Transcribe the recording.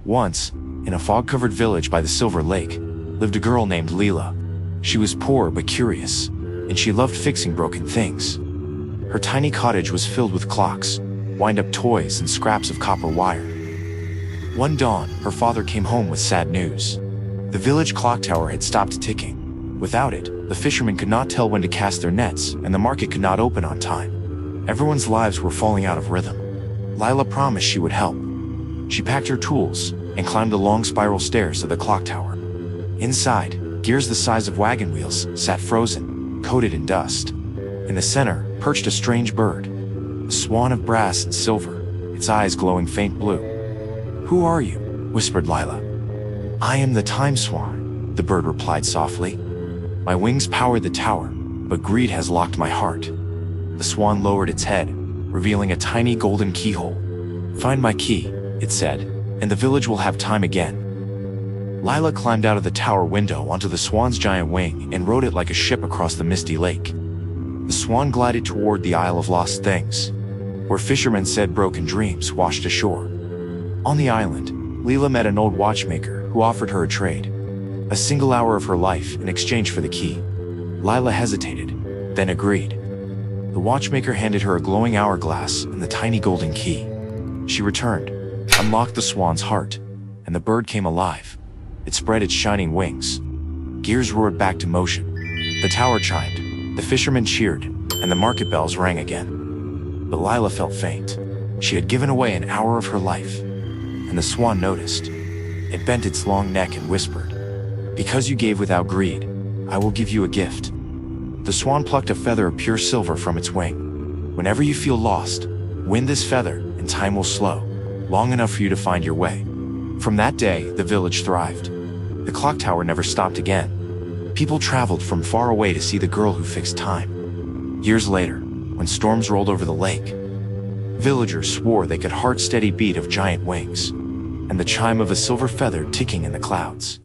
Once, in a fog-covered village by the Silver Lake, lived a girl named Lila. She was poor but curious, and she loved fixing broken things. Her tiny cottage was filled with clocks, wind-up toys, and scraps of copper wire. One dawn, her father came home with sad news. The village clock tower had stopped ticking. Without it, the fishermen could not tell when to cast their nets, and the market could not open on time. Everyone's lives were falling out of rhythm. Lila promised she would help. She packed her tools and climbed the long spiral stairs to the clock tower. Inside, gears the size of wagon wheels sat frozen, coated in dust. In the center perched a strange bird, a swan of brass and silver, its eyes glowing faint blue. "Who are you?" whispered Lila. "I am the time swan," the bird replied softly. "My wings power the tower, but greed has locked my heart." The swan lowered its head, revealing a tiny golden keyhole. "Find my key," it said, "and the village will have time again." Lila climbed out of the tower window onto the swan's giant wing and rode it like a ship across the misty lake. The swan glided toward the Isle of Lost Things, where fishermen said broken dreams washed ashore. On the island, Lila met an old watchmaker who offered her a trade, a single hour of her life in exchange for the key. Lila hesitated, then agreed. The watchmaker handed her a glowing hourglass and the tiny golden key. She returned, unlocked the swan's heart, and the bird came alive. It spread its shining wings. Gears roared back to motion. The tower chimed, the fishermen cheered, and the market bells rang again. But Lila felt faint. She had given away an hour of her life, and the swan noticed. It bent its long neck and whispered, "Because you gave without greed, I will give you a gift." The swan plucked a feather of pure silver from its wing. "Whenever you feel lost, wind this feather and time will slow, long enough for you to find your way." From that day, the village thrived. The clock tower never stopped again. People traveled from far away to see the girl who fixed time. Years later, when storms rolled over the lake, villagers swore they could hear the steady beat of giant wings and the chime of a silver feather ticking in the clouds.